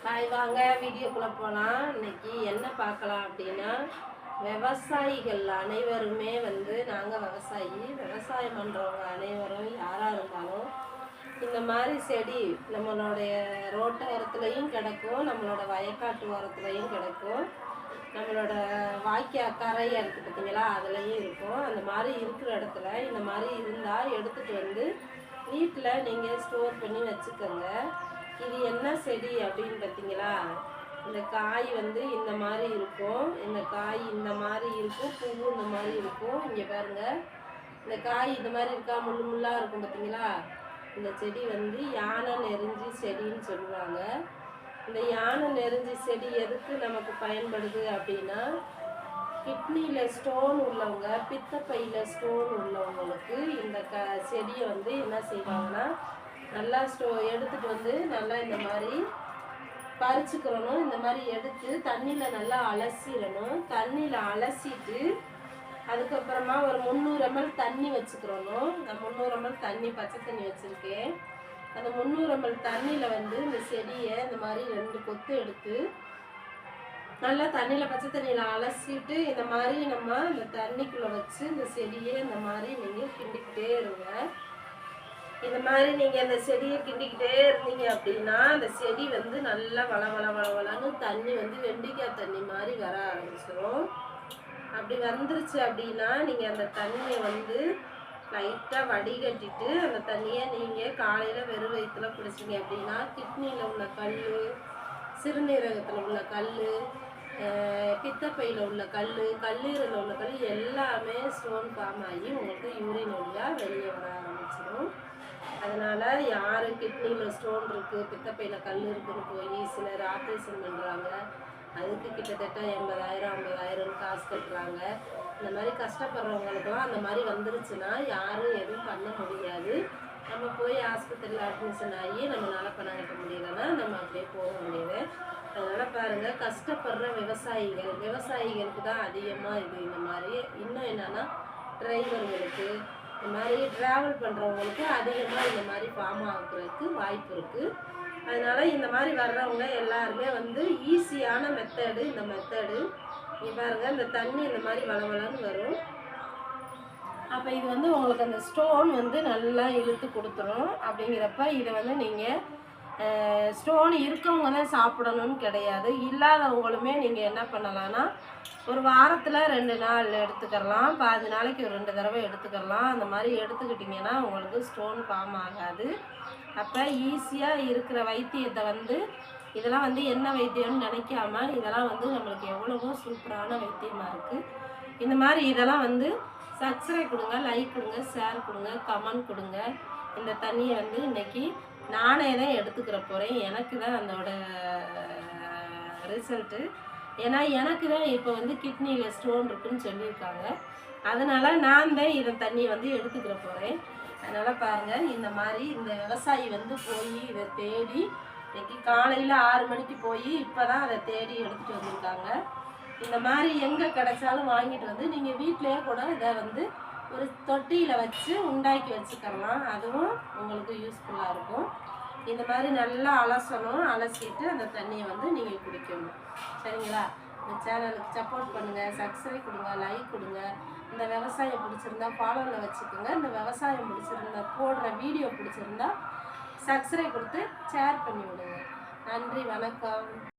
Hi வாங்க வீடியோக்குள்ளே போகலாம். இன்னைக்கு என்ன பார்க்கலாம் அப்படின்னா, விவசாயிகள் அனைவருமே நாங்கள் விவசாயம் பண்ணுறவங்க அனைவரும் யாராக இருந்தாலும் இந்த மாதிரி செடி நம்மளுடைய ரோட்டு ஓரத்துலையும் கிடக்கும், நம்மளோட வயக்காட்டு ஓரத்துலையும் கிடக்கும், நம்மளோட வாய்க்கா கரை இருக்குது பார்த்தீங்களா, அதுலேயும் இருக்கும். அந்த மாதிரி இருக்கிற இடத்துல இந்த மாதிரி இருந்தால் எடுத்துகிட்டு வீட்டில் நீங்கள் ஸ்டோர் பண்ணி வச்சுக்கோங்க. இது என்ன செடி அப்படின்னு பார்த்தீங்களா, இந்த காய் இந்த மாதிரி இருக்கும், இந்த காய் இந்த மாதிரி இருக்கும், பூவு இந்த மாதிரி இருக்கும். இங்கே பாருங்கள், இந்த காய் இந்த மாதிரி இருக்கா, முள்ளு முள்ளாக இருக்கும் பார்த்தீங்களா. இந்த செடி யானை நெருஞ்சி செடின்னு சொல்லுவாங்க. இந்த யானை நெருஞ்சி செடி எதுக்கு நமக்கு பயன்படுது அப்படின்னா, கிட்னியில் ஸ்டோன் உள்ளவங்க, பித்தப்பையில் ஸ்டோன் உள்ளவங்களுக்கு இந்த செடியை என்ன செய்வாங்கன்னா, நல்லா எடுத்துகிட்டு நல்லா இந்த மாதிரி பறிச்சுக்கிறணும். இந்த மாதிரி எடுத்து தண்ணியில் நல்லா அலசிடணும். தண்ணியில் அலசிட்டு அதுக்கப்புறமா ஒரு 300 ml தண்ணி வச்சுக்கிறணும். நான் 300 ml தண்ணி, பச்சை தண்ணி வச்சுருக்கேன். அந்த 300 ml தண்ணியில் இந்த செடியை இந்த மாதிரி 2 கொத்து எடுத்து நல்லா தண்ணியில், பச்சை தண்ணியில் அலசிட்டு இந்த மாதிரி நம்ம இந்த தண்ணிக்குள்ளே வச்சு இந்த செடியை இந்த மாதிரி நீங்கள் கிண்டிக்கிட்டே இருங்க. இந்த மாதிரி நீங்கள் அந்த செடியை கிண்டிக்கிட்டே இருந்தீங்க அப்படின்னா அந்த செடி நல்லா வளவளன்னு தண்ணி வெண்டிக்காய் தண்ணி மாதிரி வர ஆரம்பிச்சிடும். அப்படி வந்துருச்சு அப்படின்னா நீங்கள் அந்த தண்ணியை லைட்டாக வடிகட்டிட்டு அந்த தண்ணியை நீங்கள் காலையில் வெறும் வயிற்றுல குடிச்சிங்க அப்படின்னா கிட்னியில் உள்ள கல், சிறுநீரகத்தில் உள்ள கல், பித்தப்பையில் உள்ள கல், கல்லீரலில் உள்ள கல் எல்லாமே ஸ்டோன் ஃபார்ம் ஆகி உங்களுக்கு யூரின் வழியாக வெளியே வர ஆரம்பிச்சிடும். அதனால் யார் கிட்னியில் ஸ்டோன் இருக்குது, பித்தப்பையில் கல் இருக்குதுன்னு போய் சிலர் ஆப்ரேஷன் பண்ணுறாங்க. அதுக்கு கிட்டத்தட்ட 80,000 50,000 காசு கட்டுறாங்க. இந்த மாதிரி கஷ்டப்படுறவங்களுக்குலாம் அந்த மாதிரி வந்துருச்சுன்னா யாரும் எதுவும் பண்ண முடியாது. நம்ம போய் ஆஸ்பத்திரியில் அட்மிஷன் ஆகி நம்மளால் பணம் கட்ட முடியலைன்னா நம்ம அப்படியே போக முடியுது. அதனால் பாருங்கள், கஷ்டப்படுற விவசாயிகளுக்கு தான் அதிகமாக இந்த மாதிரி. இன்னும் என்னென்னா டிரைவர்களுக்கு, இந்த மாதிரி ட்ராவல் பண்ணுறவங்களுக்கு அதிகமாக இந்த மாதிரி ஃபார்ம் ஆகுறதுக்கு வாய்ப்பு இருக்குது. அதனால் இந்த மாதிரி வர்றவங்க எல்லாருமே ஈஸியான மெத்தடு இந்த மெத்தடு. பாருங்கள், இந்த தண்ணி இந்த மாதிரி வளவளன்னு வரும். அப்போ இது உங்களுக்கு அந்த ஸ்டோன் நல்லா இழுத்து கொடுத்துரும். அப்படிங்கிறப்ப இதை நீங்கள் ஸ்டோன் இருக்கவங்க தான் சாப்பிடணும்னு கிடையாது. இல்லாதவங்களுமே நீங்கள் என்ன பண்ணலான்னா, ஒரு வாரத்தில் 2 நாள் எடுத்துக்கலாம், 5 நாளைக்கு ஒரு 2 தடவை எடுத்துக்கலாம். அந்த மாதிரி எடுத்துக்கிட்டிங்கன்னா உங்களுக்கு ஸ்டோன் ஃபார்ம் ஆகாது. அப்போ ஈஸியாக இருக்கிற வைத்தியத்தை இதெல்லாம் என்ன வைத்தியம்னு நினைக்காம, இதெல்லாம் நம்மளுக்கு எவ்வளவோ சூப்பரான வைத்தியமாக இருக்குது. இந்த மாதிரி இதெல்லாம் சப்ஸ்கிரைப் கொடுங்க, லைக் கொடுங்க, ஷேர் கொடுங்க, கமெண்ட் கொடுங்க. இந்த தண்ணியை இன்றைக்கி நானே தான் எடுத்துக்கிற போகிறேன். எனக்கு தான் அதோட ரிசல்ட்டு. ஏன்னா எனக்கு தான் இப்போ கிட்னியில் ஸ்டோன் இருக்குதுன்னு சொல்லியிருக்காங்க. அதனால் நான் தான் இதை தண்ணியை எடுத்துக்கிற போகிறேன். அதனால் பாருங்கள், இந்த மாதிரி இந்த விவசாயி போய் இதை தேடி இன்றைக்கி காலையில் 6 மணிக்கு போய் இப்போ தான் அதை தேடி எடுத்துகிட்டு வந்திருக்காங்க. இந்த மாதிரி எங்கே கிடைச்சாலும் வாங்கிட்டு நீங்கள் வீட்டிலையே கூட இதை ஒரு தொட்டியில் வச்சு உண்டாக்கி வச்சுக்கலாம். அதுவும் உங்களுக்கு யூஸ்ஃபுல்லாக இருக்கும். இந்த மாதிரி நல்லா அலசணும். அலசிட்டு அந்த தண்ணியை நீங்கள் குடிக்கணும். சரிங்களா? இந்த சேனலுக்கு சப்போர்ட் பண்ணுங்கள், சப்ஸ்கிரைப் கொடுங்க, லைக் கொடுங்க. இந்த விவசாயம் பிடிச்சிருந்தா ஃபாலோவில் வச்சுக்கோங்க. இந்த விவசாயம் பிடிச்சிருந்தா, போடுற வீடியோ பிடிச்சிருந்தா சப்ஸ்கிரைப் கொடுத்து ஷேர் பண்ணி விடுங்க. நன்றி, வணக்கம்.